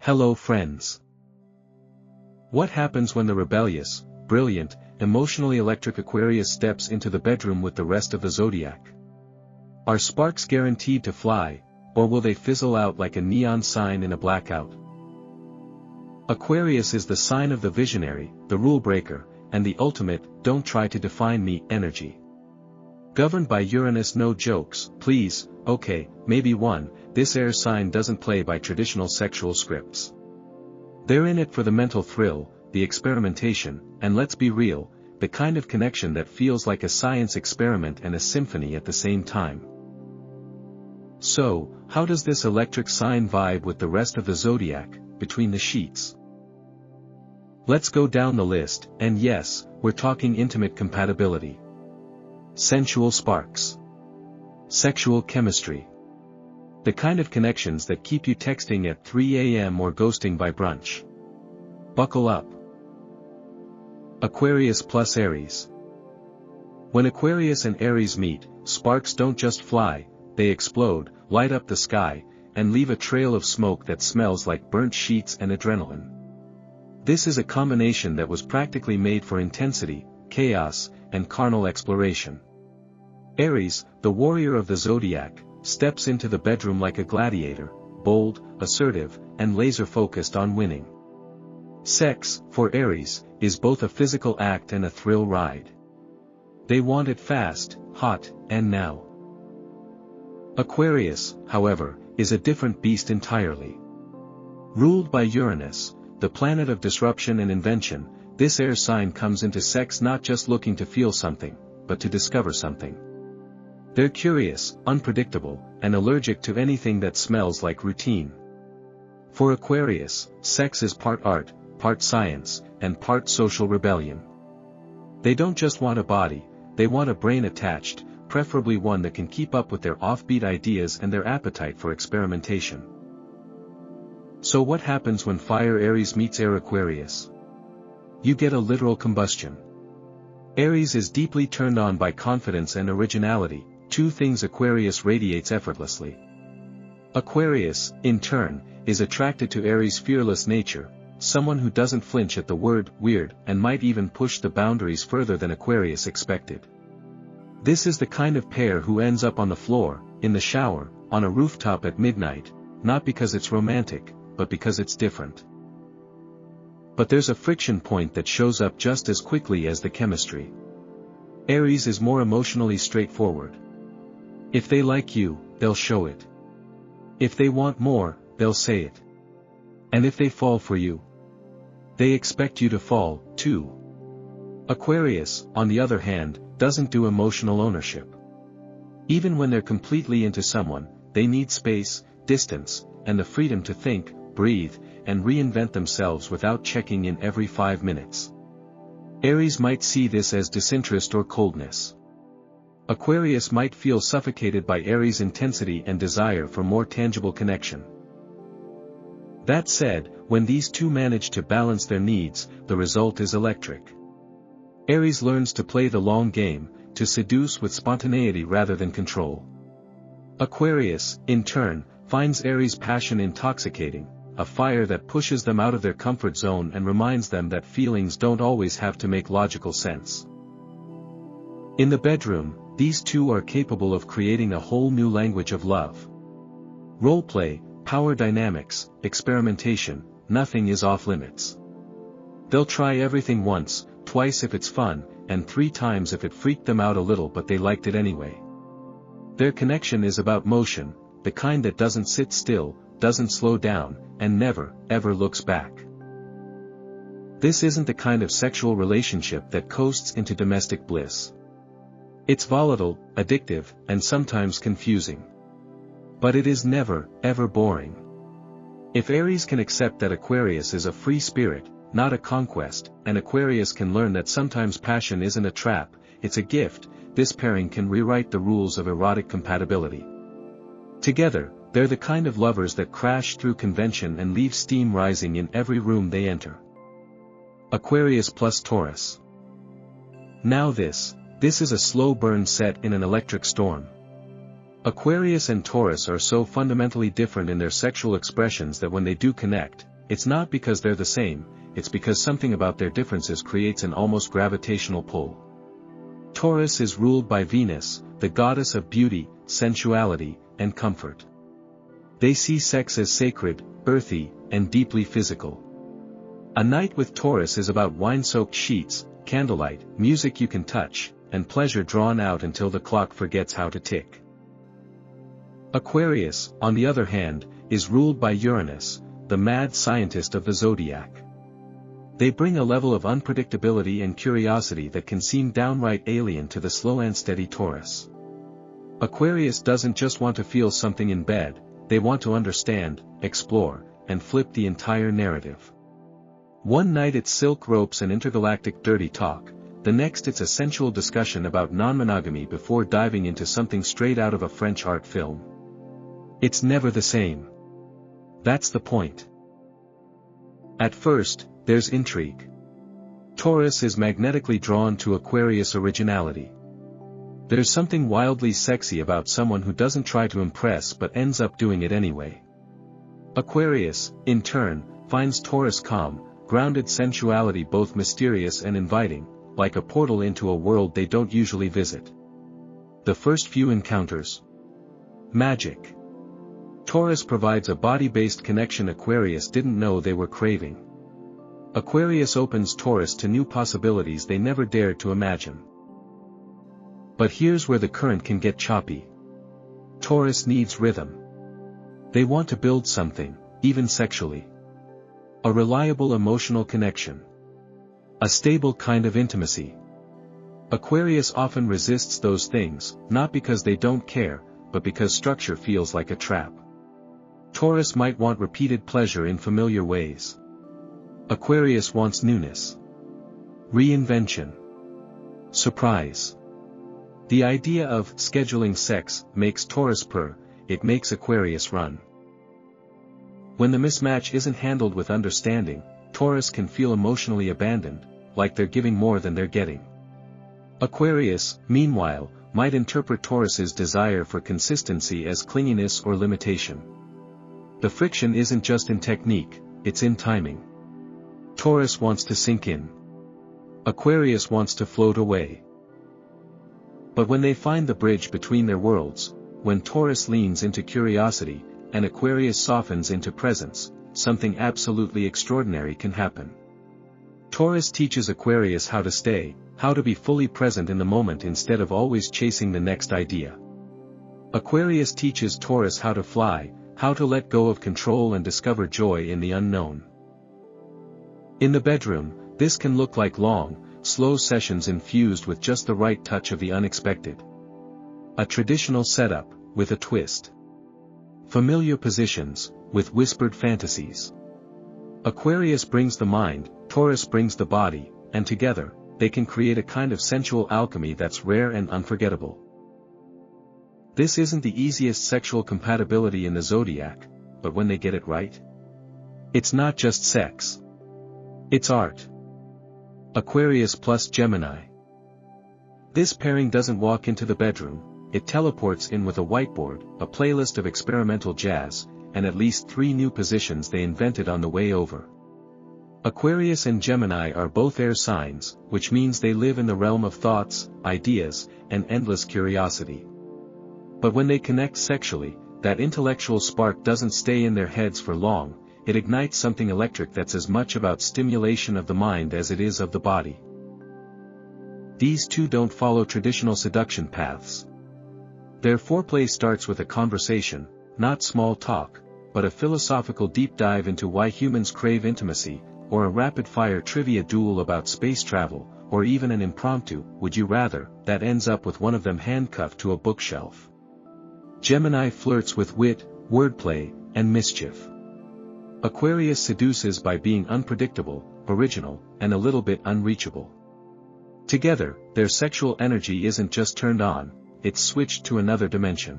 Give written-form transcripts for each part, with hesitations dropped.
Hello friends. What happens when the rebellious, brilliant, emotionally electric Aquarius steps into the bedroom with the rest of the zodiac? Are sparks guaranteed to fly, or will they fizzle out like a neon sign in a blackout? Aquarius is the sign of the visionary, the rule breaker, and the ultimate "don't try to define me" energy. Governed by Uranus, no jokes, please. Okay, maybe one, this air sign doesn't play by traditional sexual scripts. They're in it for the mental thrill, the experimentation, and let's be real, the kind of connection that feels like a science experiment and a symphony at the same time. So, how does this electric sign vibe with the rest of the zodiac, between the sheets? Let's go down the list, and yes, we're talking intimate compatibility. Sensual sparks. Sexual chemistry. The kind of connections that keep you texting at 3 a.m. or ghosting by brunch. Buckle up. Aquarius plus Aries. When Aquarius and Aries meet, sparks don't just fly, they explode, light up the sky, and leave a trail of smoke that smells like burnt sheets and adrenaline. This is a combination that was practically made for intensity, chaos, and carnal exploration. Aries, the warrior of the zodiac, steps into the bedroom like a gladiator, bold, assertive, and laser-focused on winning. Sex, for Aries, is both a physical act and a thrill ride. They want it fast, hot, and now. Aquarius, however, is a different beast entirely. Ruled by Uranus, the planet of disruption and invention, this air sign comes into sex not just looking to feel something, but to discover something. They're curious, unpredictable, and allergic to anything that smells like routine. For Aquarius, sex is part art, part science, and part social rebellion. They don't just want a body, they want a brain attached, preferably one that can keep up with their offbeat ideas and their appetite for experimentation. So what happens when fire Aries meets air Aquarius? You get a literal combustion. Aries is deeply turned on by confidence and originality, two things Aquarius radiates effortlessly. Aquarius, in turn, is attracted to Aries' fearless nature, someone who doesn't flinch at the word weird and might even push the boundaries further than Aquarius expected. This is the kind of pair who ends up on the floor, in the shower, on a rooftop at midnight, not because it's romantic, but because it's different. But there's a friction point that shows up just as quickly as the chemistry. Aries is more emotionally straightforward. If they like you, they'll show it. If they want more, they'll say it. And if they fall for you, they expect you to fall, too. Aquarius, on the other hand, doesn't do emotional ownership. Even when they're completely into someone, they need space, distance, and the freedom to think, breathe, and reinvent themselves without checking in every 5 minutes. Aries might see this as disinterest or coldness. Aquarius might feel suffocated by Aries' intensity and desire for more tangible connection. That said, when these two manage to balance their needs, the result is electric. Aries learns to play the long game, to seduce with spontaneity rather than control. Aquarius, in turn, finds Aries' passion intoxicating, a fire that pushes them out of their comfort zone and reminds them that feelings don't always have to make logical sense. In the bedroom, these two are capable of creating a whole new language of love. Roleplay, power dynamics, experimentation, nothing is off limits. They'll try everything once, twice if it's fun, and 3 times if it freaked them out a little but they liked it anyway. Their connection is about motion, the kind that doesn't sit still, doesn't slow down, and never, ever looks back. This isn't the kind of sexual relationship that coasts into domestic bliss. It's volatile, addictive, and sometimes confusing. But it is never, ever boring. If Aries can accept that Aquarius is a free spirit, not a conquest, and Aquarius can learn that sometimes passion isn't a trap, it's a gift, this pairing can rewrite the rules of erotic compatibility. Together, they're the kind of lovers that crash through convention and leave steam rising in every room they enter. Aquarius plus Taurus. Now this is a slow burn set in an electric storm. Aquarius and Taurus are so fundamentally different in their sexual expressions that when they do connect, It's not because they're the same, it's because something about their differences creates an almost gravitational pull. Taurus is ruled by Venus, the goddess of beauty, sensuality, and comfort. They see sex as sacred, earthy, and deeply physical. A night with Taurus is about wine-soaked sheets, candlelight, music you can touch, and pleasure drawn out until the clock forgets how to tick. Aquarius, on the other hand, is ruled by Uranus, the mad scientist of the zodiac. They bring a level of unpredictability and curiosity that can seem downright alien to the slow and steady Taurus. Aquarius doesn't just want to feel something in bed, they want to understand, explore, and flip the entire narrative. One night it's silk ropes and intergalactic dirty talk, the next it's a sensual discussion about non-monogamy before diving into something straight out of a French art film. It's never the same. That's the point. At first, there's intrigue. Taurus is magnetically drawn to Aquarius' originality. There's something wildly sexy about someone who doesn't try to impress but ends up doing it anyway. Aquarius, in turn, finds Taurus' calm, grounded sensuality both mysterious and inviting, like a portal into a world they don't usually visit. The first few encounters. Magic. Taurus provides a body-based connection Aquarius didn't know they were craving. Aquarius opens Taurus to new possibilities they never dared to imagine. But here's where the current can get choppy. Taurus needs rhythm. They want to build something, even sexually. A reliable emotional connection. A stable kind of intimacy. Aquarius often resists those things, not because they don't care, but because structure feels like a trap. Taurus might want repeated pleasure in familiar ways. Aquarius wants newness. Reinvention. Surprise. The idea of scheduling sex makes Taurus purr, it makes Aquarius run. When the mismatch isn't handled with understanding, Taurus can feel emotionally abandoned, like they're giving more than they're getting. Aquarius, meanwhile, might interpret Taurus's desire for consistency as clinginess or limitation. The friction isn't just in technique, it's in timing. Taurus wants to sink in. Aquarius wants to float away. But when they find the bridge between their worlds, when Taurus leans into curiosity, and Aquarius softens into presence, something absolutely extraordinary can happen. Taurus teaches Aquarius how to stay, how to be fully present in the moment instead of always chasing the next idea. Aquarius teaches Taurus how to fly, how to let go of control and discover joy in the unknown. In the bedroom, this can look like long, slow sessions infused with just the right touch of the unexpected. A traditional setup, with a twist. Familiar positions, with whispered fantasies. Aquarius brings the mind, Taurus brings the body, and together, they can create a kind of sensual alchemy that's rare and unforgettable. This isn't the easiest sexual compatibility in the zodiac, but when they get it right, it's not just sex. It's art. Aquarius plus Gemini. This pairing doesn't walk into the bedroom, it teleports in with a whiteboard, a playlist of experimental jazz, and at least 3 new positions they invented on the way over. Aquarius and Gemini are both air signs, which means they live in the realm of thoughts, ideas, and endless curiosity. But when they connect sexually, that intellectual spark doesn't stay in their heads for long, it ignites something electric that's as much about stimulation of the mind as it is of the body. These two don't follow traditional seduction paths. Their foreplay starts with a conversation, not small talk, but a philosophical deep dive into why humans crave intimacy, or a rapid-fire trivia duel about space travel, or even an impromptu, would you rather, that ends up with one of them handcuffed to a bookshelf. Gemini flirts with wit, wordplay, and mischief. Aquarius seduces by being unpredictable, original, and a little bit unreachable. Together, their sexual energy isn't just turned on, it's switched to another dimension.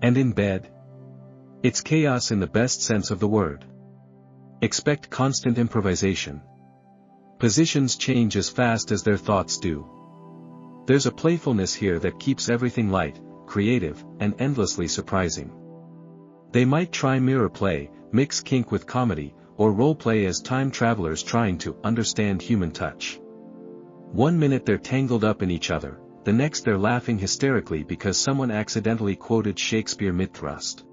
And in bed? It's chaos in the best sense of the word. Expect constant improvisation. Positions change as fast as their thoughts do. There's a playfulness here that keeps everything light, creative, and endlessly surprising. They might try mirror play, mix kink with comedy, or role play as time travelers trying to understand human touch. One minute they're tangled up in each other, the next they're laughing hysterically because someone accidentally quoted Shakespeare mid-thrust.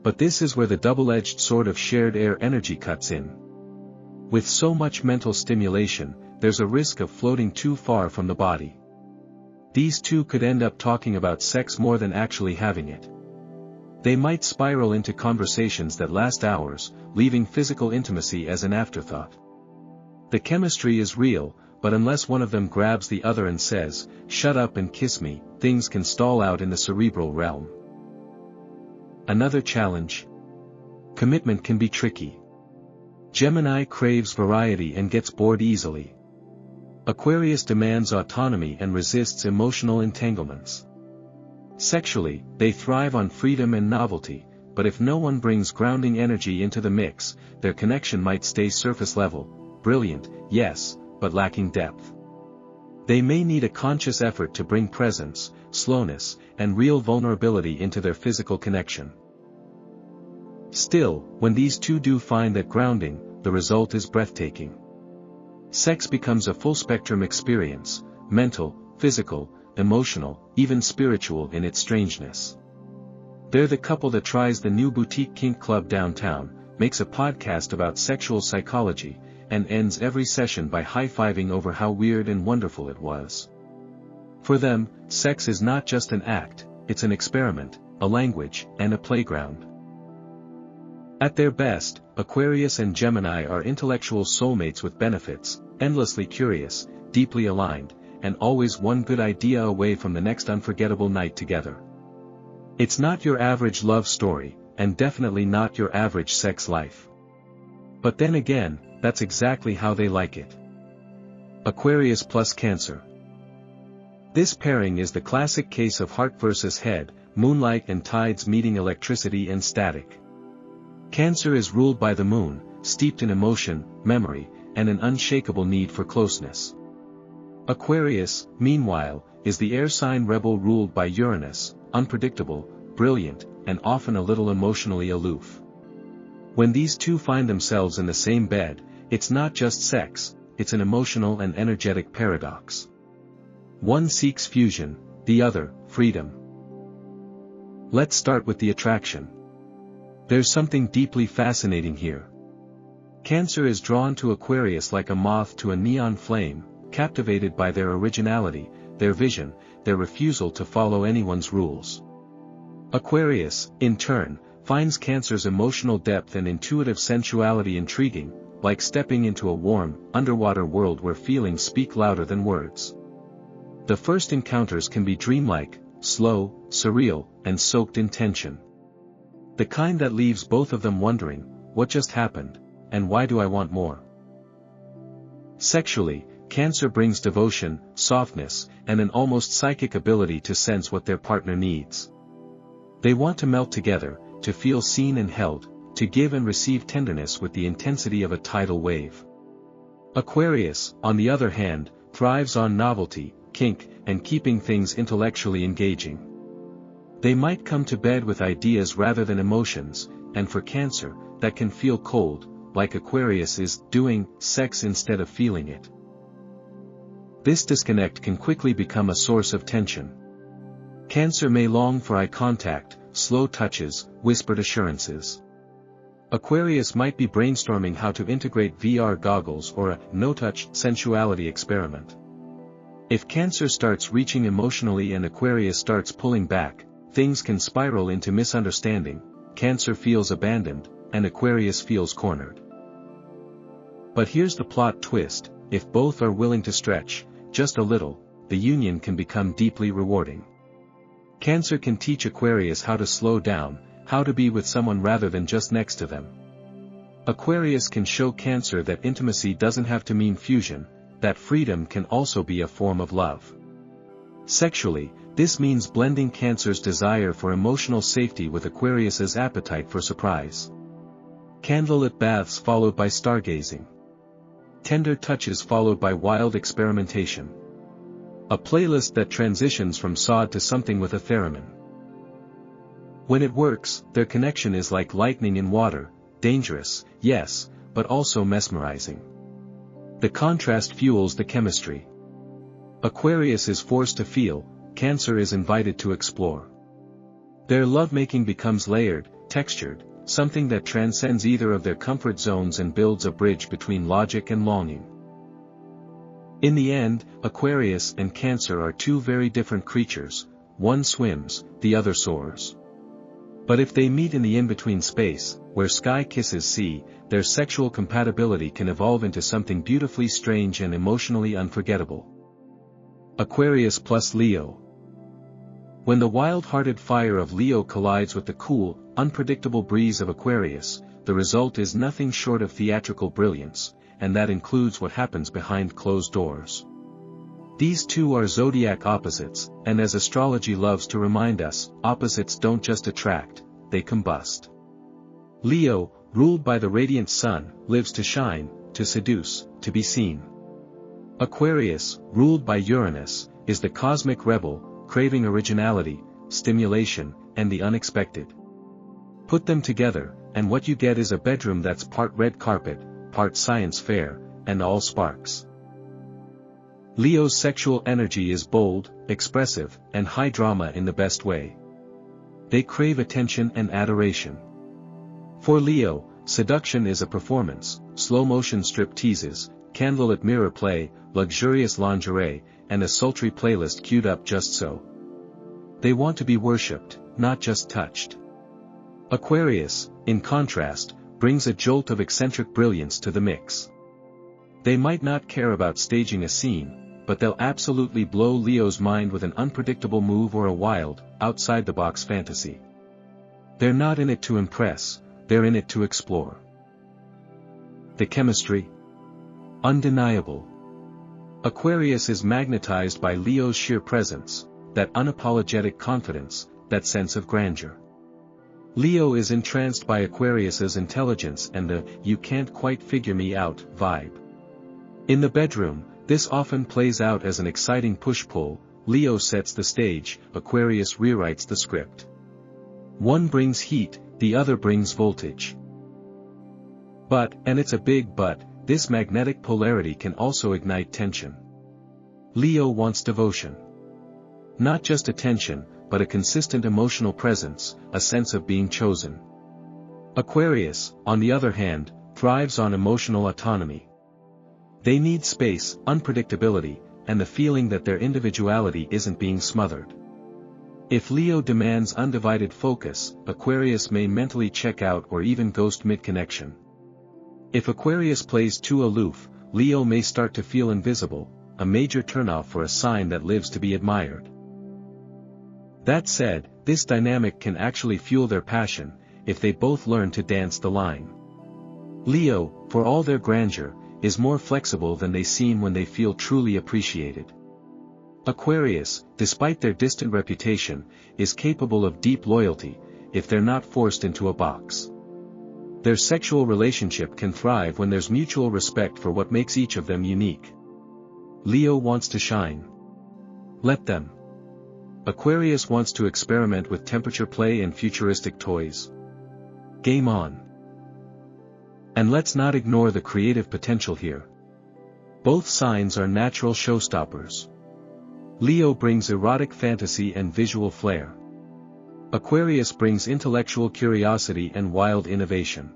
But this is where the double-edged sword of shared air energy cuts in. With so much mental stimulation, there's a risk of floating too far from the body. These two could end up talking about sex more than actually having it. They might spiral into conversations that last hours, leaving physical intimacy as an afterthought. The chemistry is real, but unless one of them grabs the other and says, "Shut up and kiss me," things can stall out in the cerebral realm. Another challenge. Commitment can be tricky. Gemini craves variety and gets bored easily. Aquarius demands autonomy and resists emotional entanglements. Sexually, they thrive on freedom and novelty, but if no one brings grounding energy into the mix, their connection might stay surface level, brilliant, yes, but lacking depth. They may need a conscious effort to bring presence, slowness, and real vulnerability into their physical connection. Still, when these two do find that grounding, the result is breathtaking. Sex becomes a full-spectrum experience, mental, physical, emotional, even spiritual in its strangeness. They're the couple that tries the new boutique kink club downtown, makes a podcast about sexual psychology, and ends every session by high-fiving over how weird and wonderful it was. For them, sex is not just an act, it's an experiment, a language, and a playground. At their best, Aquarius and Gemini are intellectual soulmates with benefits, endlessly curious, deeply aligned, and always one good idea away from the next unforgettable night together. It's not your average love story, and definitely not your average sex life. But then again, that's exactly how they like it. Aquarius plus Cancer. This pairing is the classic case of heart versus head, moonlight and tides meeting electricity and static. Cancer is ruled by the moon, steeped in emotion, memory, and an unshakable need for closeness. Aquarius, meanwhile, is the air sign rebel ruled by Uranus, unpredictable, brilliant, and often a little emotionally aloof. When these two find themselves in the same bed, it's not just sex, it's an emotional and energetic paradox. One seeks fusion, the other, freedom. Let's start with the attraction. There's something deeply fascinating here. Cancer is drawn to Aquarius like a moth to a neon flame, captivated by their originality, their vision, their refusal to follow anyone's rules. Aquarius, in turn, finds Cancer's emotional depth and intuitive sensuality intriguing, like stepping into a warm, underwater world where feelings speak louder than words. The first encounters can be dreamlike, slow, surreal, and soaked in tension. The kind that leaves both of them wondering, what just happened, and why do I want more? Sexually, Cancer brings devotion, softness, and an almost psychic ability to sense what their partner needs. They want to melt together, to feel seen and held, to give and receive tenderness with the intensity of a tidal wave. Aquarius, on the other hand, thrives on novelty, kink, and keeping things intellectually engaging. They might come to bed with ideas rather than emotions, and for Cancer, that can feel cold, like Aquarius is doing sex instead of feeling it. This disconnect can quickly become a source of tension. Cancer may long for eye contact, slow touches, whispered assurances. Aquarius might be brainstorming how to integrate VR goggles or a no-touch sensuality experiment. If Cancer starts reaching emotionally and Aquarius starts pulling back, things can spiral into misunderstanding. Cancer feels abandoned, and Aquarius feels cornered. But here's the plot twist: if both are willing to stretch, just a little, the union can become deeply rewarding. Cancer can teach Aquarius how to slow down, how to be with someone rather than just next to them. Aquarius can show Cancer that intimacy doesn't have to mean fusion, that freedom can also be a form of love. Sexually, this means blending Cancer's desire for emotional safety with Aquarius's appetite for surprise. Candlelit baths followed by stargazing. Tender touches followed by wild experimentation. A playlist that transitions from sod to something with a theremin. When it works, their connection is like lightning in water, dangerous, yes, but also mesmerizing. The contrast fuels the chemistry. Aquarius is forced to feel, Cancer is invited to explore. Their lovemaking becomes layered, textured, something that transcends either of their comfort zones and builds a bridge between logic and longing. In the end, Aquarius and Cancer are two very different creatures, one swims, the other soars. But if they meet in the in-between space, where sky kisses sea, their sexual compatibility can evolve into something beautifully strange and emotionally unforgettable. Aquarius plus Leo. When the wild-hearted fire of Leo collides with the cool, unpredictable breeze of Aquarius, the result is nothing short of theatrical brilliance, and that includes what happens behind closed doors. These two are zodiac opposites, and as astrology loves to remind us, opposites don't just attract, they combust. Leo, ruled by the radiant sun, lives to shine, to seduce, to be seen. Aquarius, ruled by Uranus, is the cosmic rebel, craving originality, stimulation, and the unexpected. Put them together, and what you get is a bedroom that's part red carpet, part science fair, and all sparks. Leo's sexual energy is bold, expressive, and high drama in the best way. They crave attention and adoration. For Leo, seduction is a performance, slow-motion strip teases, candlelit mirror play, luxurious lingerie, and a sultry playlist queued up just so. They want to be worshipped, not just touched. Aquarius, in contrast, brings a jolt of eccentric brilliance to the mix. They might not care about staging a scene, but they'll absolutely blow Leo's mind with an unpredictable move or a wild, outside-the-box fantasy. They're not in it to impress, they're in it to explore. The chemistry? Undeniable. Aquarius is magnetized by Leo's sheer presence, that unapologetic confidence, that sense of grandeur. Leo is entranced by Aquarius's intelligence and the "you can't quite figure me out" vibe. In the bedroom, this often plays out as an exciting push-pull. Leo sets the stage, Aquarius rewrites the script. One brings heat, the other brings voltage. But, and it's a big but, this magnetic polarity can also ignite tension. Leo wants devotion. Not just attention, but a consistent emotional presence, a sense of being chosen. Aquarius, on the other hand, thrives on emotional autonomy. They need space, unpredictability, and the feeling that their individuality isn't being smothered. If Leo demands undivided focus, Aquarius may mentally check out or even ghost mid-connection. If Aquarius plays too aloof, Leo may start to feel invisible, a major turnoff for a sign that lives to be admired. That said, this dynamic can actually fuel their passion, if they both learn to dance the line. Leo, for all their grandeur, is more flexible than they seem when they feel truly appreciated. Aquarius, despite their distant reputation, is capable of deep loyalty, if they're not forced into a box. Their sexual relationship can thrive when there's mutual respect for what makes each of them unique. Leo wants to shine. Let them. Aquarius wants to experiment with temperature play and futuristic toys. Game on. And let's not ignore the creative potential here. Both signs are natural showstoppers. Leo brings erotic fantasy and visual flair. Aquarius brings intellectual curiosity and wild innovation.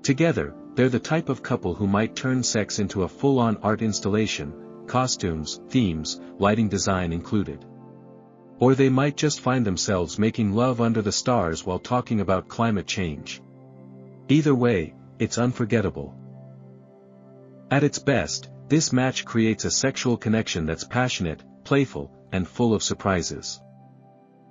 Together, they're the type of couple who might turn sex into a full-on art installation, costumes, themes, lighting design included. Or they might just find themselves making love under the stars while talking about climate change. Either way, it's unforgettable. At its best, this match creates a sexual connection that's passionate, playful, and full of surprises.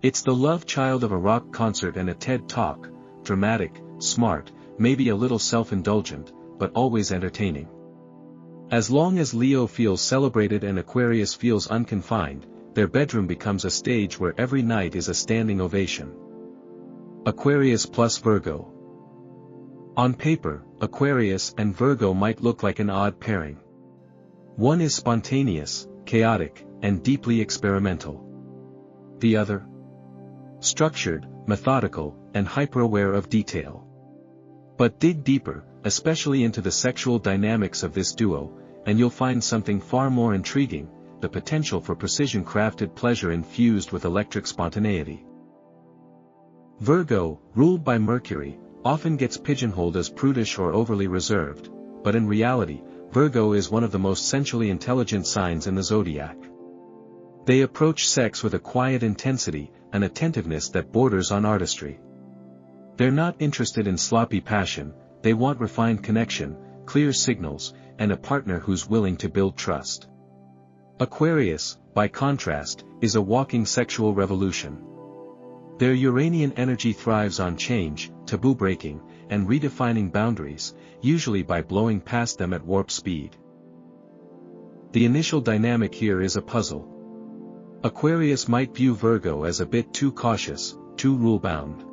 It's the love child of a rock concert and a TED Talk, dramatic, smart, maybe a little self-indulgent, but always entertaining. As long as Leo feels celebrated and Aquarius feels unconfined, their bedroom becomes a stage where every night is a standing ovation. Aquarius plus Virgo. On paper, Aquarius and Virgo might look like an odd pairing. One is spontaneous, chaotic, and deeply experimental. The other? structured, methodical, and hyper-aware of detail. But dig deeper, especially into the sexual dynamics of this duo, and you'll find something far more intriguing: the potential for precision-crafted pleasure infused with electric spontaneity. Virgo, ruled by Mercury, often gets pigeonholed as prudish or overly reserved, but in reality, Virgo is one of the most sensually intelligent signs in the zodiac. They approach sex with a quiet intensity, an attentiveness that borders on artistry. They're not interested in sloppy passion, they want refined connection, clear signals, and a partner who's willing to build trust. Aquarius, by contrast, is a walking sexual revolution. Their Uranian energy thrives on change, taboo breaking, and redefining boundaries, usually by blowing past them at warp speed. The initial dynamic here is a puzzle. Aquarius might view Virgo as a bit too cautious, too rule-bound.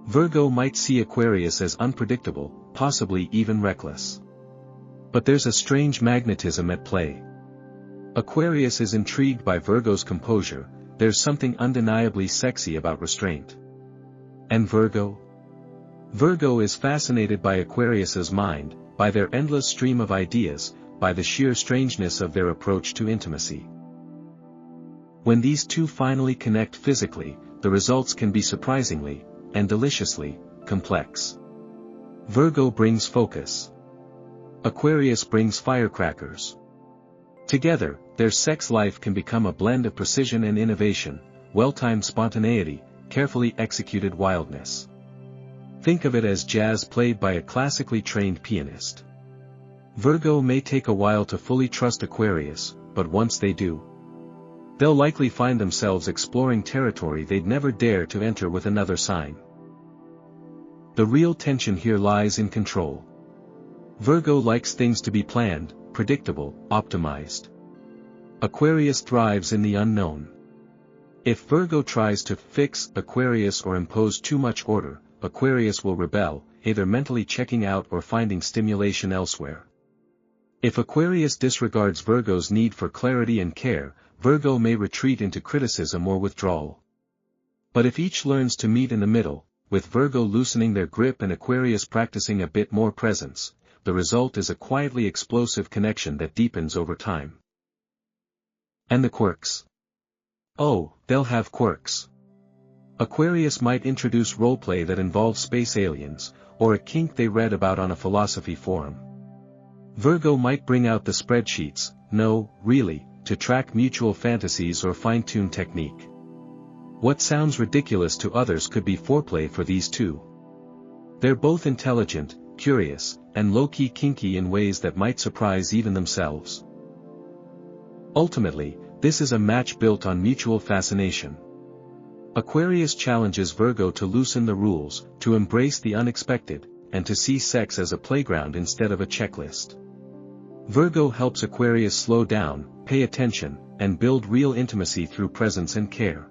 Virgo might see Aquarius as unpredictable, possibly even reckless. But there's a strange magnetism at play. Aquarius is intrigued by Virgo's composure, there's something undeniably sexy about restraint. And Virgo? Virgo is fascinated by Aquarius's mind, by their endless stream of ideas, by the sheer strangeness of their approach to intimacy. When these two finally connect physically, the results can be surprisingly, and deliciously, complex. Virgo brings focus. Aquarius brings firecrackers. Together, their sex life can become a blend of precision and innovation, well-timed spontaneity, carefully executed wildness. Think of it as jazz played by a classically trained pianist. Virgo may take a while to fully trust Aquarius, but once they do, they'll likely find themselves exploring territory they'd never dare to enter with another sign. The real tension here lies in control. Virgo likes things to be planned, predictable, optimized. Aquarius thrives in the unknown. If Virgo tries to fix Aquarius or impose too much order, Aquarius will rebel, either mentally checking out or finding stimulation elsewhere. If Aquarius disregards Virgo's need for clarity and care, Virgo may retreat into criticism or withdrawal. But if each learns to meet in the middle, with Virgo loosening their grip and Aquarius practicing a bit more presence, the result is a quietly explosive connection that deepens over time. And the quirks? Oh, they'll have quirks. Aquarius might introduce roleplay that involves space aliens, or a kink they read about on a philosophy forum. Virgo might bring out the spreadsheets, no, really, to track mutual fantasies or fine-tune technique. What sounds ridiculous to others could be foreplay for these two. They're both intelligent, curious, and low-key kinky in ways that might surprise even themselves. Ultimately, this is a match built on mutual fascination. Aquarius challenges Virgo to loosen the rules, to embrace the unexpected, and to see sex as a playground instead of a checklist. Virgo helps Aquarius slow down, pay attention, and build real intimacy through presence and care.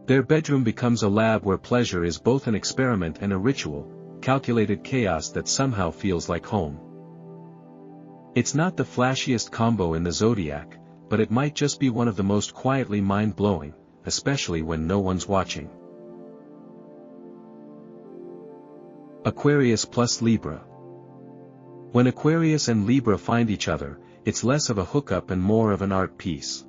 Their bedroom becomes a lab where pleasure is both an experiment and a ritual, calculated chaos that somehow feels like home. It's not the flashiest combo in the zodiac, but it might just be one of the most quietly mind-blowing, especially when no one's watching. Aquarius plus Libra. When Aquarius and Libra find each other, it's less of a hookup and more of an art piece.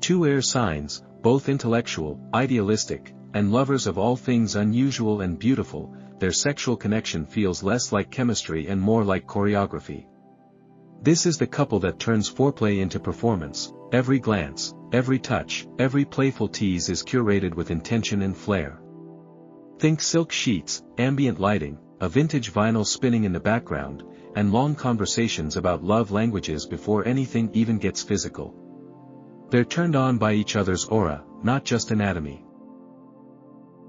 Two air signs, both intellectual, idealistic, and lovers of all things unusual and beautiful, their sexual connection feels less like chemistry and more like choreography. This is the couple that turns foreplay into performance. Every glance, every touch, every playful tease is curated with intention and flair. Think silk sheets, ambient lighting, a vintage vinyl spinning in the background, and long conversations about love languages before anything even gets physical. They're turned on by each other's aura, not just anatomy.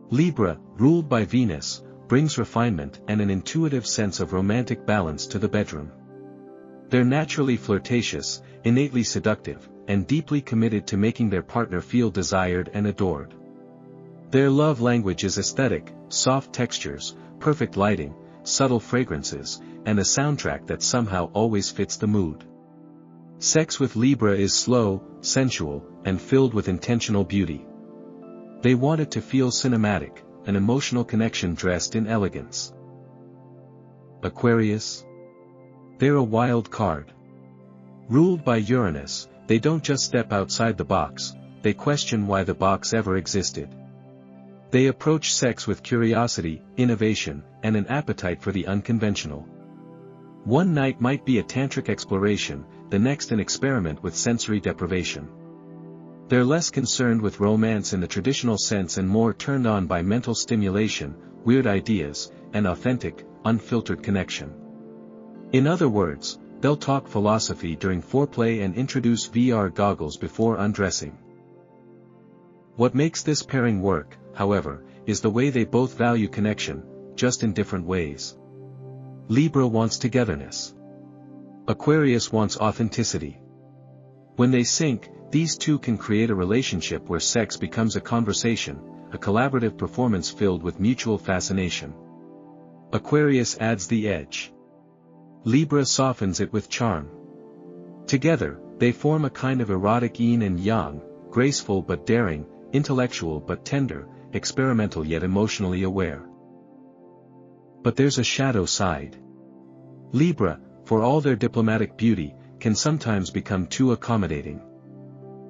Libra, ruled by Venus, brings refinement and an intuitive sense of romantic balance to the bedroom. They're naturally flirtatious, innately seductive, and deeply committed to making their partner feel desired and adored. Their love language is aesthetic, soft textures, perfect lighting, subtle fragrances, and a soundtrack that somehow always fits the mood. Sex with Libra is slow, sensual, and filled with intentional beauty. They want it to feel cinematic, an emotional connection dressed in elegance. Aquarius? They're a wild card. Ruled by Uranus, they don't just step outside the box, they question why the box ever existed. They approach sex with curiosity, innovation, and an appetite for the unconventional. One night might be a tantric exploration, the next an experiment with sensory deprivation. They're less concerned with romance in the traditional sense and more turned on by mental stimulation, weird ideas, and authentic, unfiltered connection. In other words, they'll talk philosophy during foreplay and introduce VR goggles before undressing. What makes this pairing work, however, is the way they both value connection, just in different ways. Libra wants togetherness. Aquarius wants authenticity. When they sync, these two can create a relationship where sex becomes a conversation, a collaborative performance filled with mutual fascination. Aquarius adds the edge. Libra softens it with charm. Together, they form a kind of erotic yin and yang, graceful but daring, intellectual but tender, experimental yet emotionally aware. But there's a shadow side. Libra, for all their diplomatic beauty, can sometimes become too accommodating.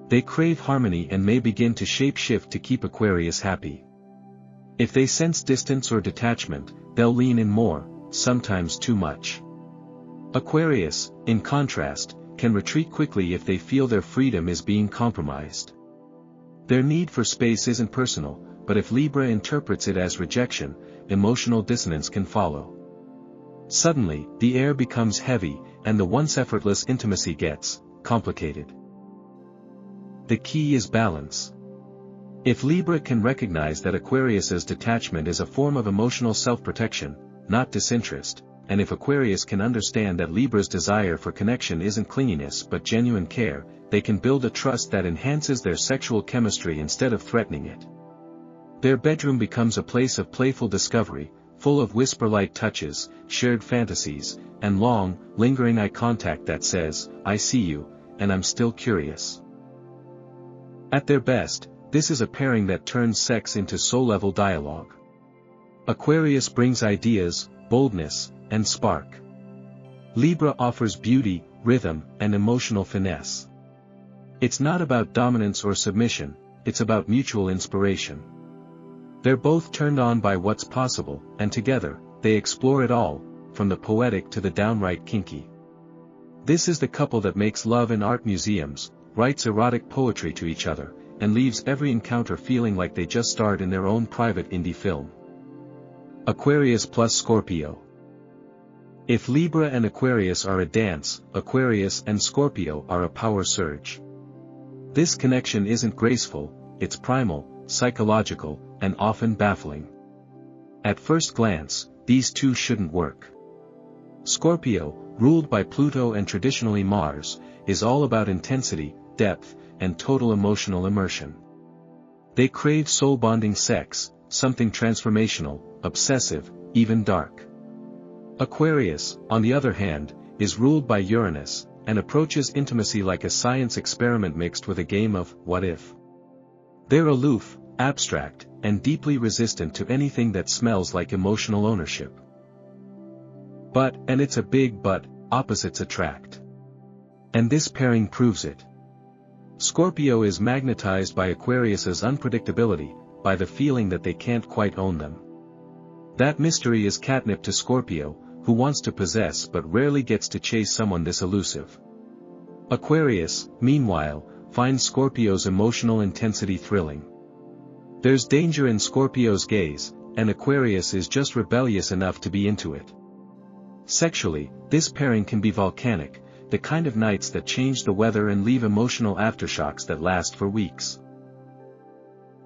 They crave harmony and may begin to shape-shift to keep Aquarius happy. If they sense distance or detachment, they'll lean in more, sometimes too much. Aquarius, in contrast, can retreat quickly if they feel their freedom is being compromised. Their need for space isn't personal, but if Libra interprets it as rejection, emotional dissonance can follow. Suddenly, the air becomes heavy, and the once effortless intimacy gets complicated. The key is balance. If Libra can recognize that Aquarius's detachment is a form of emotional self-protection, not disinterest, and if Aquarius can understand that Libra's desire for connection isn't clinginess but genuine care, they can build a trust that enhances their sexual chemistry instead of threatening it. Their bedroom becomes a place of playful discovery, full of whisper-like touches, shared fantasies, and long, lingering eye contact that says, "I see you, and I'm still curious." At their best, this is a pairing that turns sex into soul-level dialogue. Aquarius brings ideas, boldness, and spark. Libra offers beauty, rhythm, and emotional finesse. It's not about dominance or submission, it's about mutual inspiration. They're both turned on by what's possible, and together, they explore it all, from the poetic to the downright kinky. This is the couple that makes love in art museums, writes erotic poetry to each other, and leaves every encounter feeling like they just starred in their own private indie film. Aquarius plus Scorpio. If Libra and Aquarius are a dance, Aquarius and Scorpio are a power surge. This connection isn't graceful, it's primal, psychological, and often baffling. At first glance, these two shouldn't work. Scorpio, ruled by Pluto and traditionally Mars, is all about intensity, depth, and total emotional immersion. They crave soul-bonding sex, something transformational, obsessive, even dark. Aquarius, on the other hand, is ruled by Uranus, and approaches intimacy like a science experiment mixed with a game of what if. They're aloof, abstract, and deeply resistant to anything that smells like emotional ownership. But, and it's a big but, opposites attract. And this pairing proves it. Scorpio is magnetized by Aquarius's unpredictability, by the feeling that they can't quite own them. That mystery is catnip to Scorpio, who wants to possess but rarely gets to chase someone this elusive. Aquarius, meanwhile, finds Scorpio's emotional intensity thrilling. There's danger in Scorpio's gaze, and Aquarius is just rebellious enough to be into it. Sexually, this pairing can be volcanic, the kind of nights that change the weather and leave emotional aftershocks that last for weeks.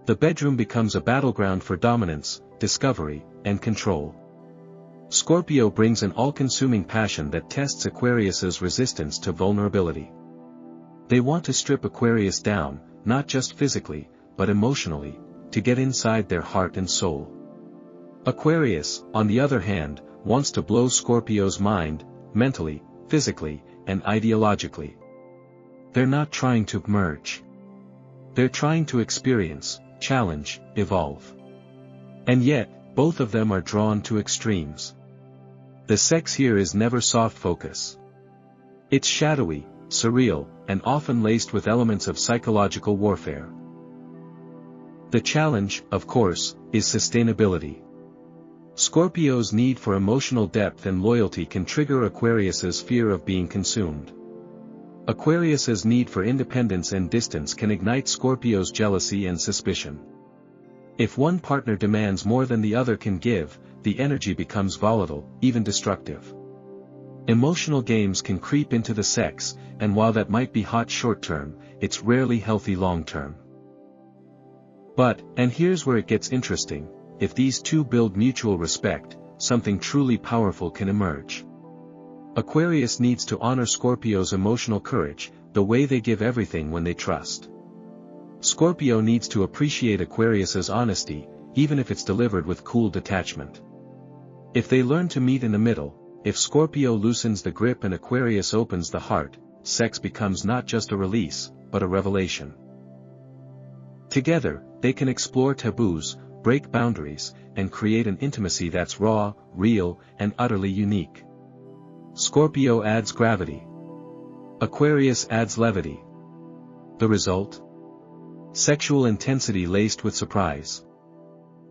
The bedroom becomes a battleground for dominance, discovery, and control. Scorpio brings an all-consuming passion that tests Aquarius's resistance to vulnerability. They want to strip Aquarius down, not just physically, but emotionally, to get inside their heart and soul. Aquarius, on the other hand, wants to blow Scorpio's mind, mentally, physically, and ideologically. They're not trying to merge. They're trying to experience, challenge, evolve. And yet, both of them are drawn to extremes. The sex here is never soft focus. It's shadowy, surreal, and often laced with elements of psychological warfare. The challenge, of course, is sustainability. Scorpio's need for emotional depth and loyalty can trigger Aquarius's fear of being consumed. Aquarius's need for independence and distance can ignite Scorpio's jealousy and suspicion. If one partner demands more than the other can give, the energy becomes volatile, even destructive. Emotional games can creep into the sex, and while that might be hot short-term, it's rarely healthy long-term. But, and here's where it gets interesting, if these two build mutual respect, something truly powerful can emerge. Aquarius needs to honor Scorpio's emotional courage, the way they give everything when they trust. Scorpio needs to appreciate Aquarius's honesty, even if it's delivered with cool detachment. If they learn to meet in the middle, if Scorpio loosens the grip and Aquarius opens the heart, sex becomes not just a release, but a revelation. Together, they can explore taboos, break boundaries, and create an intimacy that's raw, real, and utterly unique. Scorpio adds gravity. Aquarius adds levity. The result? Sexual intensity laced with surprise.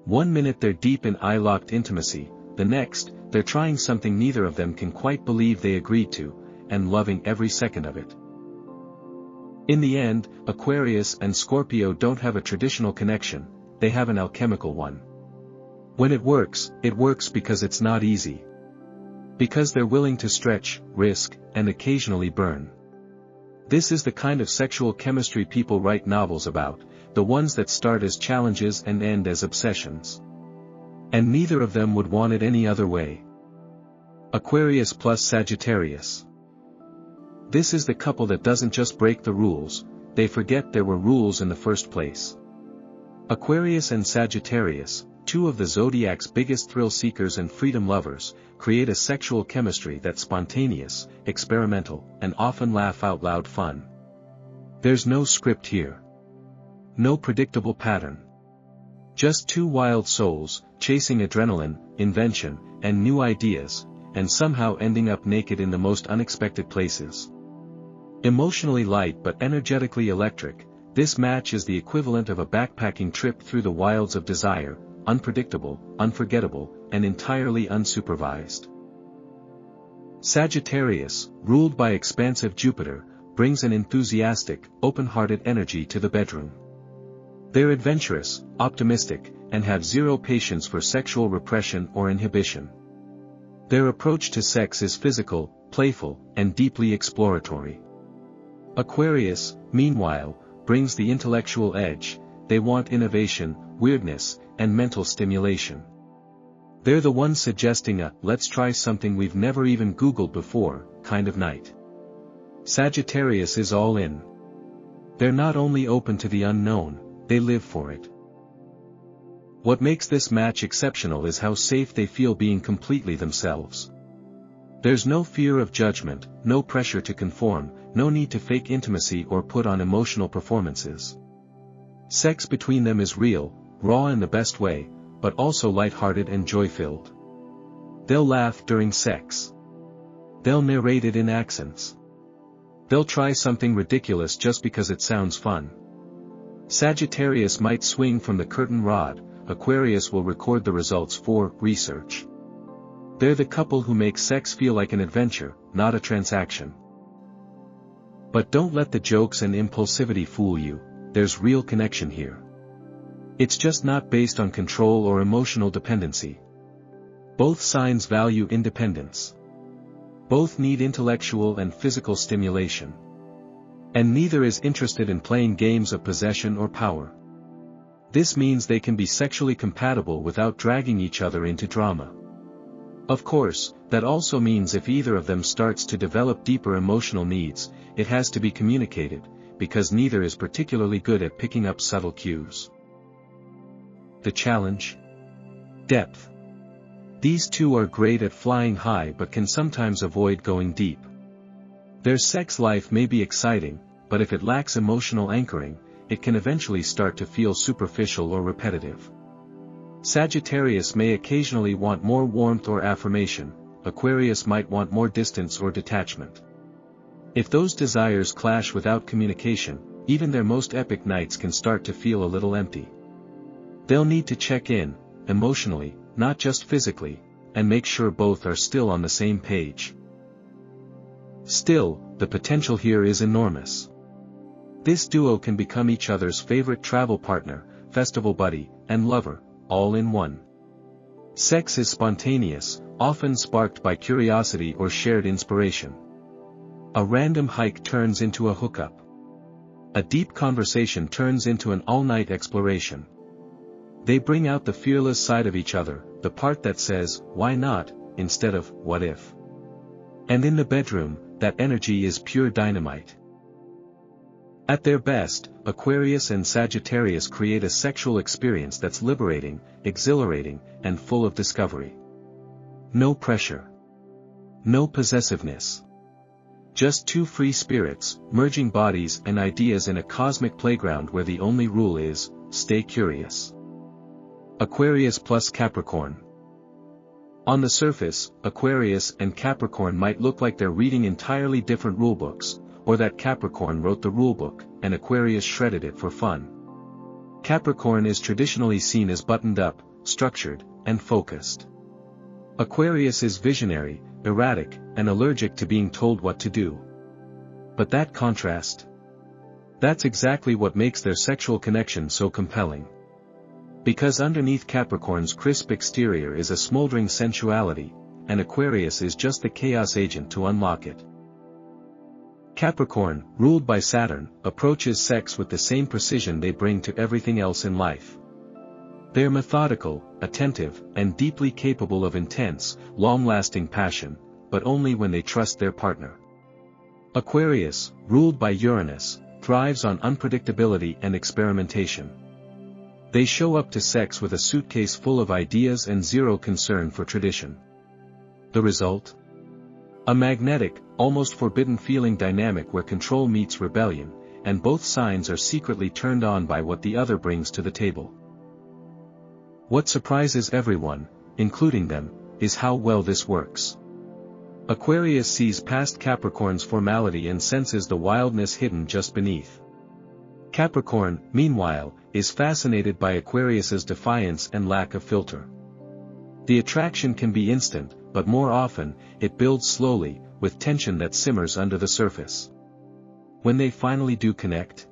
1 minute they're deep in eye-locked intimacy, the next, they're trying something neither of them can quite believe they agreed to, and loving every second of it. In the end, Aquarius and Scorpio don't have a traditional connection, they have an alchemical one. When it works because it's not easy. Because they're willing to stretch, risk, and occasionally burn. This is the kind of sexual chemistry people write novels about, the ones that start as challenges and end as obsessions. And neither of them would want it any other way. Aquarius plus Sagittarius. This is the couple that doesn't just break the rules, they forget there were rules in the first place. Aquarius and Sagittarius, two of the Zodiac's biggest thrill-seekers and freedom lovers, create a sexual chemistry that's spontaneous, experimental, and often laugh-out-loud fun. There's no script here. No predictable pattern. Just two wild souls, chasing adrenaline, invention, and new ideas, and somehow ending up naked in the most unexpected places. Emotionally light but energetically electric, this match is the equivalent of a backpacking trip through the wilds of desire, unpredictable, unforgettable, and entirely unsupervised. Sagittarius, ruled by expansive Jupiter, brings an enthusiastic, open-hearted energy to the bedroom. They're adventurous, optimistic, and have zero patience for sexual repression or inhibition. Their approach to sex is physical, playful, and deeply exploratory. Aquarius, meanwhile, brings the intellectual edge, they want innovation, weirdness, and mental stimulation. They're the ones suggesting a, let's try something we've never even Googled before, kind of night. Sagittarius is all in. They're not only open to the unknown, they live for it. What makes this match exceptional is how safe they feel being completely themselves. There's no fear of judgment, no pressure to conform, no need to fake intimacy or put on emotional performances. Sex between them is real, raw in the best way, but also lighthearted and joy-filled. They'll laugh during sex. They'll narrate it in accents. They'll try something ridiculous just because it sounds fun. Sagittarius might swing from the curtain rod, Aquarius will record the results for research. They're the couple who make sex feel like an adventure, not a transaction. But don't let the jokes and impulsivity fool you, there's real connection here. It's just not based on control or emotional dependency. Both signs value independence. Both need intellectual and physical stimulation. And neither is interested in playing games of possession or power. This means they can be sexually compatible without dragging each other into drama. Of course, that also means if either of them starts to develop deeper emotional needs, it has to be communicated, because neither is particularly good at picking up subtle cues. The challenge? Depth. These two are great at flying high but can sometimes avoid going deep. Their sex life may be exciting, but if it lacks emotional anchoring, it can eventually start to feel superficial or repetitive. Sagittarius may occasionally want more warmth or affirmation, Aquarius might want more distance or detachment. If those desires clash without communication, even their most epic nights can start to feel a little empty. They'll need to check in, emotionally, not just physically, and make sure both are still on the same page. Still, the potential here is enormous. This duo can become each other's favorite travel partner, festival buddy, and lover, all in one. Sex is spontaneous, often sparked by curiosity or shared inspiration. A random hike turns into a hookup. A deep conversation turns into an all-night exploration. They bring out the fearless side of each other, the part that says, "Why not?" instead of, "What if?" And in the bedroom, that energy is pure dynamite. At their best, Aquarius and Sagittarius create a sexual experience that's liberating, exhilarating, and full of discovery. No pressure. No possessiveness. Just two free spirits, merging bodies and ideas in a cosmic playground where the only rule is, stay curious. Aquarius plus Capricorn. On the surface, Aquarius and Capricorn might look like they're reading entirely different rulebooks, or that Capricorn wrote the rulebook, and Aquarius shredded it for fun. Capricorn is traditionally seen as buttoned up, structured, and focused. Aquarius is visionary, erratic, and allergic to being told what to do. But that contrast? That's exactly what makes their sexual connection so compelling. Because underneath Capricorn's crisp exterior is a smoldering sensuality, and Aquarius is just the chaos agent to unlock it. Capricorn, ruled by Saturn, approaches sex with the same precision they bring to everything else in life. They're methodical, attentive, and deeply capable of intense, long-lasting passion, but only when they trust their partner. Aquarius, ruled by Uranus, thrives on unpredictability and experimentation. They show up to sex with a suitcase full of ideas and zero concern for tradition. The result? A magnetic, almost forbidden feeling dynamic where control meets rebellion, and both signs are secretly turned on by what the other brings to the table. What surprises everyone, including them, is how well this works. Aquarius sees past Capricorn's formality and senses the wildness hidden just beneath. Capricorn, meanwhile, is fascinated by Aquarius's defiance and lack of filter. The attraction can be instant, but more often, it builds slowly, with tension that simmers under the surface. When they finally do connect,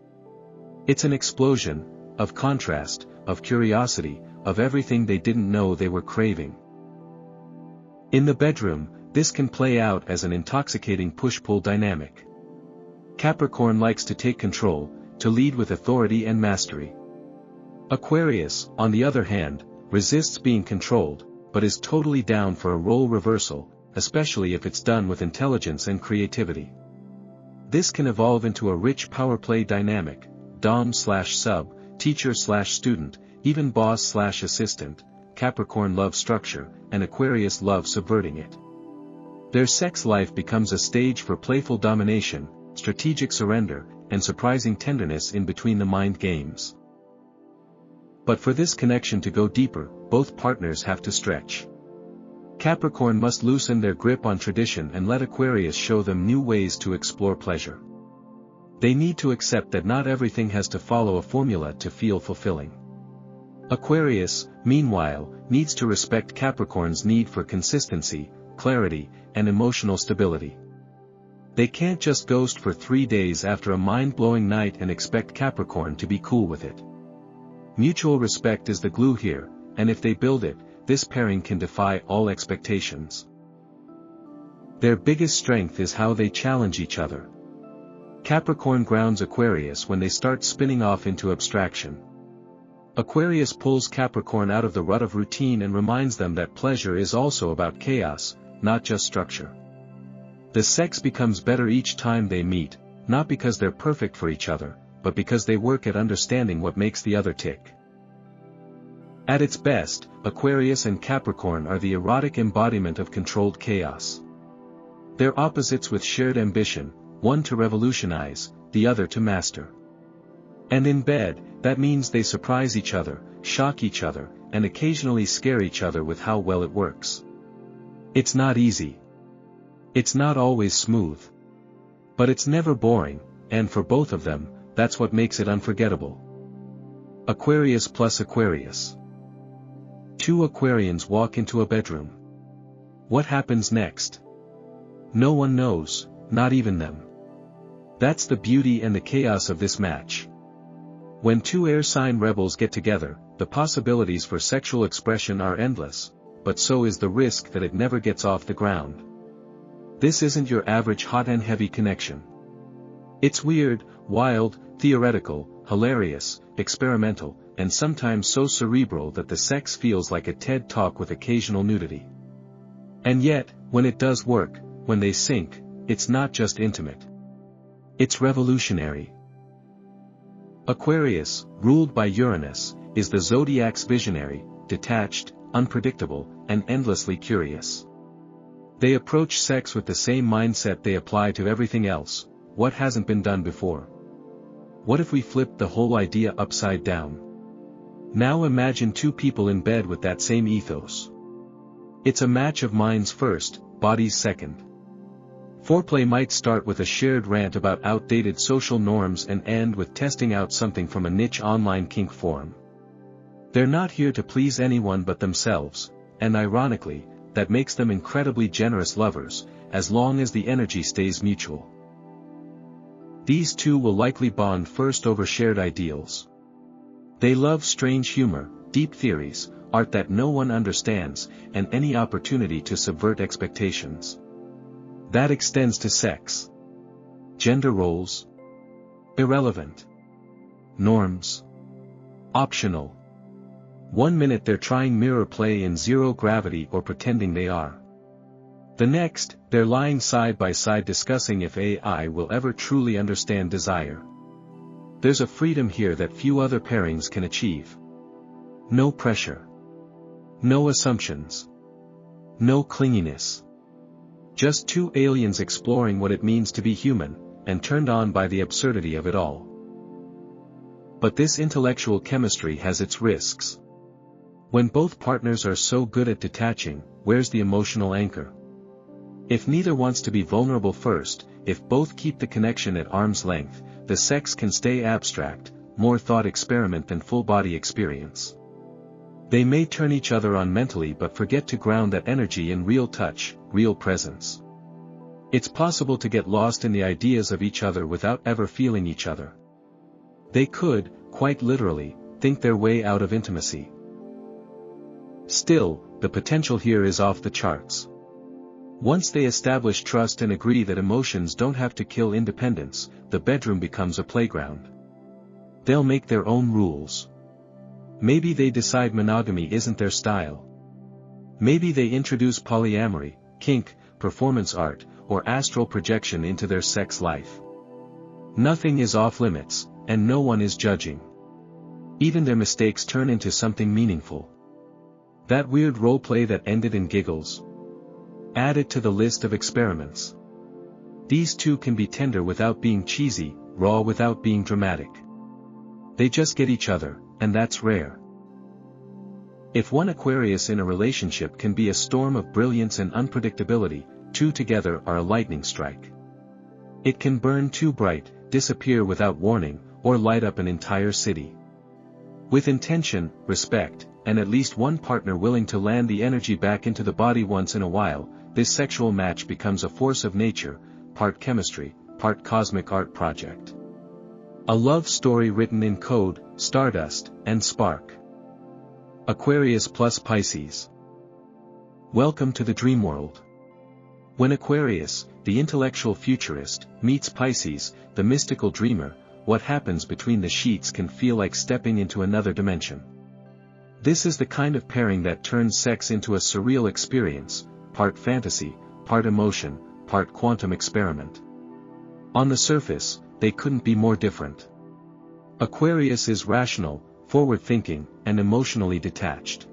it's an explosion, of contrast, of curiosity, of everything they didn't know they were craving. In the bedroom, this can play out as an intoxicating push-pull dynamic. Capricorn likes to take control, to lead with authority and mastery. Aquarius, on the other hand, resists being controlled, but is totally down for a role reversal, especially if it's done with intelligence and creativity. This can evolve into a rich power play dynamic, dom/sub, teacher/student, even boss/assistant. Capricorn loves structure, and Aquarius loves subverting it. Their sex life becomes a stage for playful domination, strategic surrender, and surprising tenderness in between the mind games. But for this connection to go deeper, both partners have to stretch. Capricorn must loosen their grip on tradition and let Aquarius show them new ways to explore pleasure. They need to accept that not everything has to follow a formula to feel fulfilling. Aquarius, meanwhile, needs to respect Capricorn's need for consistency, clarity, and emotional stability. They can't just ghost for 3 days after a mind-blowing night and expect Capricorn to be cool with it. Mutual respect is the glue here, and if they build it, this pairing can defy all expectations. Their biggest strength is how they challenge each other. Capricorn grounds Aquarius when they start spinning off into abstraction. Aquarius pulls Capricorn out of the rut of routine and reminds them that pleasure is also about chaos, not just structure. The sex becomes better each time they meet, not because they're perfect for each other, but because they work at understanding what makes the other tick. At its best, Aquarius and Capricorn are the erotic embodiment of controlled chaos. They're opposites with shared ambition, one to revolutionize, the other to master. And in bed, that means they surprise each other, shock each other, and occasionally scare each other with how well it works. It's not easy. It's not always smooth. But it's never boring, and for both of them, that's what makes it unforgettable. Aquarius plus Aquarius. Two Aquarians walk into a bedroom. What happens next? No one knows, not even them. That's the beauty and the chaos of this match. When two air sign rebels get together, the possibilities for sexual expression are endless, but so is the risk that it never gets off the ground. This isn't your average hot and heavy connection. It's weird, wild, theoretical, hilarious, experimental, and sometimes so cerebral that the sex feels like a TED Talk with occasional nudity. And yet, when it does work, when they sync, it's not just intimate. It's revolutionary. Aquarius, ruled by Uranus, is the zodiac's visionary, detached, unpredictable, and endlessly curious. They approach sex with the same mindset they apply to everything else: what hasn't been done before? What if we flipped the whole idea upside down? Now imagine two people in bed with that same ethos. It's a match of minds first, bodies second. Foreplay might start with a shared rant about outdated social norms and end with testing out something from a niche online kink forum. They're not here to please anyone but themselves, and ironically, that makes them incredibly generous lovers, as long as the energy stays mutual. These two will likely bond first over shared ideals. They love strange humor, deep theories, art that no one understands, and any opportunity to subvert expectations. That extends to sex. Gender roles? Irrelevant. Norms? Optional. 1 minute they're trying mirror play in zero gravity or pretending they are. The next, they're lying side by side discussing if AI will ever truly understand desire. There's a freedom here that few other pairings can achieve. No pressure. No assumptions. No clinginess. Just two aliens exploring what it means to be human, and turned on by the absurdity of it all. But this intellectual chemistry has its risks. When both partners are so good at detaching, where's the emotional anchor? If neither wants to be vulnerable first, if both keep the connection at arm's length, the sex can stay abstract, more thought experiment than full-body experience. They may turn each other on mentally but forget to ground that energy in real touch, real presence. It's possible to get lost in the ideas of each other without ever feeling each other. They could, quite literally, think their way out of intimacy. Still, the potential here is off the charts. Once they establish trust and agree that emotions don't have to kill independence, the bedroom becomes a playground. They'll make their own rules. Maybe they decide monogamy isn't their style. Maybe they introduce polyamory, kink, performance art, or astral projection into their sex life. Nothing is off limits, and no one is judging. Even their mistakes turn into something meaningful. That weird roleplay that ended in giggles? Add it to the list of experiments. These two can be tender without being cheesy, raw without being dramatic. They just get each other, and that's rare. If one Aquarius in a relationship can be a storm of brilliance and unpredictability, two together are a lightning strike. It can burn too bright, disappear without warning, or light up an entire city. With intention, respect, and at least one partner willing to land the energy back into the body once in a while, this sexual match becomes a force of nature, part chemistry, part cosmic art project. A love story written in code, stardust, and spark. Aquarius plus Pisces. Welcome to the dream world. When Aquarius, the intellectual futurist, meets Pisces, the mystical dreamer, what happens between the sheets can feel like stepping into another dimension. This is the kind of pairing that turns sex into a surreal experience, part fantasy, part emotion, part quantum experiment. On the surface, they couldn't be more different. Aquarius is rational, forward-thinking, and emotionally detached.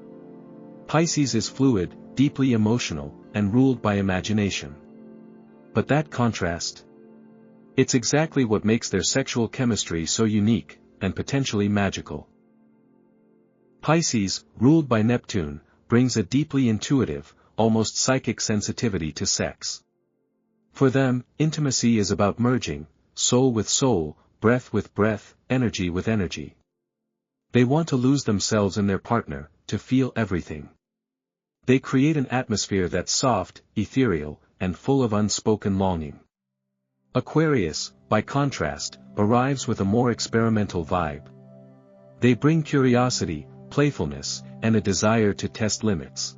Pisces is fluid, deeply emotional, and ruled by imagination. But that contrast? It's exactly what makes their sexual chemistry so unique, and potentially magical. Pisces, ruled by Neptune, brings a deeply intuitive, almost psychic sensitivity to sex. For them, intimacy is about merging, soul with soul, breath with breath, energy with energy. They want to lose themselves in their partner, to feel everything. They create an atmosphere that's soft, ethereal, and full of unspoken longing. Aquarius, by contrast, arrives with a more experimental vibe. They bring curiosity, playfulness, and a desire to test limits.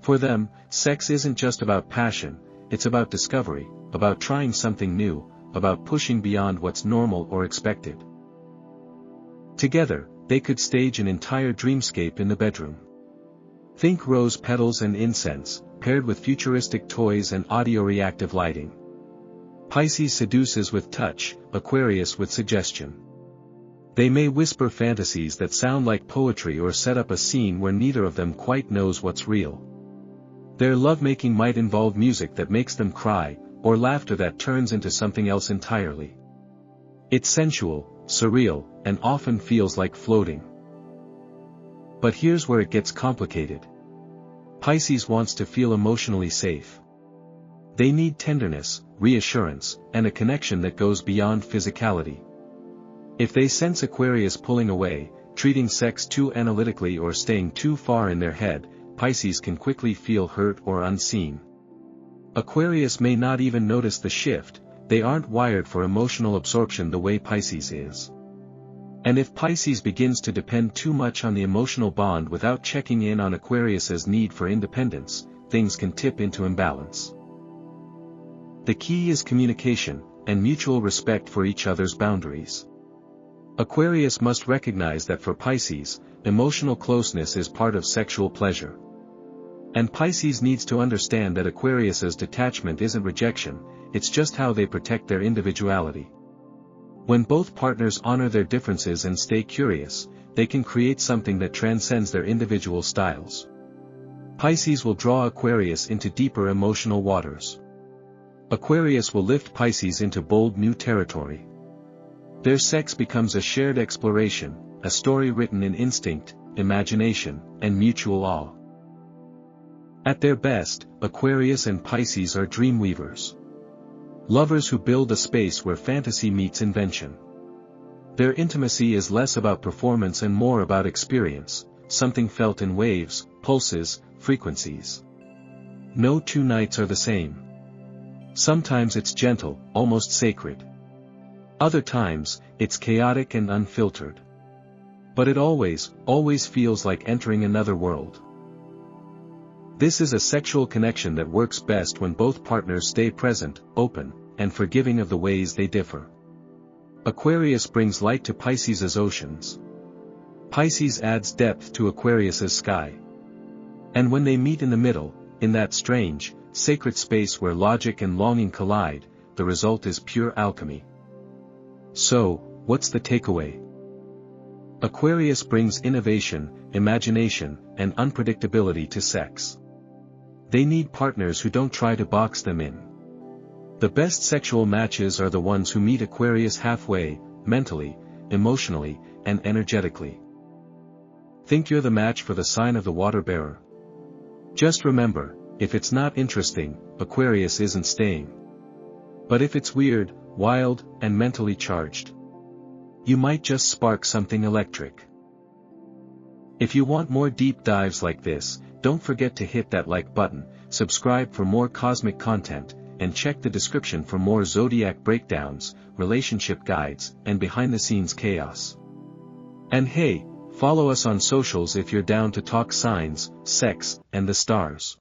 For them, sex isn't just about passion, it's about discovery, about trying something new, about pushing beyond what's normal or expected. Together, they could stage an entire dreamscape in the bedroom. Think rose petals and incense, paired with futuristic toys and audio-reactive lighting. Pisces seduces with touch, Aquarius with suggestion. They may whisper fantasies that sound like poetry or set up a scene where neither of them quite knows what's real. Their lovemaking might involve music that makes them cry, or laughter that turns into something else entirely. It's sensual, surreal, and often feels like floating. But here's where it gets complicated. Pisces wants to feel emotionally safe. They need tenderness, reassurance, and a connection that goes beyond physicality. If they sense Aquarius pulling away, treating sex too analytically or staying too far in their head, Pisces can quickly feel hurt or unseen. Aquarius may not even notice the shift, they aren't wired for emotional absorption the way Pisces is. And if Pisces begins to depend too much on the emotional bond without checking in on Aquarius's need for independence, things can tip into imbalance. The key is communication, and mutual respect for each other's boundaries. Aquarius must recognize that for Pisces, emotional closeness is part of sexual pleasure. And Pisces needs to understand that Aquarius's detachment isn't rejection, it's just how they protect their individuality. When both partners honor their differences and stay curious, they can create something that transcends their individual styles. Pisces will draw Aquarius into deeper emotional waters. Aquarius will lift Pisces into bold new territory. Their sex becomes a shared exploration, a story written in instinct, imagination, and mutual awe. At their best, Aquarius and Pisces are dreamweavers. Lovers who build a space where fantasy meets invention. Their intimacy is less about performance and more about experience, something felt in waves, pulses, frequencies. No two nights are the same. Sometimes it's gentle, almost sacred. Other times, it's chaotic and unfiltered. But it always feels like entering another world. This is a sexual connection that works best when both partners stay present, open, and forgiving of the ways they differ. Aquarius brings light to Pisces' oceans. Pisces adds depth to Aquarius' sky. And when they meet in the middle, in that strange, sacred space where logic and longing collide, the result is pure alchemy. So, what's the takeaway? Aquarius brings innovation, imagination, and unpredictability to sex. They need partners who don't try to box them in. The best sexual matches are the ones who meet Aquarius halfway, mentally, emotionally, and energetically. Think you're the match for the sign of the water bearer? Just remember, if it's not interesting, Aquarius isn't staying. But if it's weird, wild, and mentally charged, you might just spark something electric. If you want more deep dives like this, don't forget to hit that like button, subscribe for more cosmic content, and check the description for more zodiac breakdowns, relationship guides, and behind-the-scenes chaos. And hey, follow us on socials if you're down to talk signs, sex, and the stars.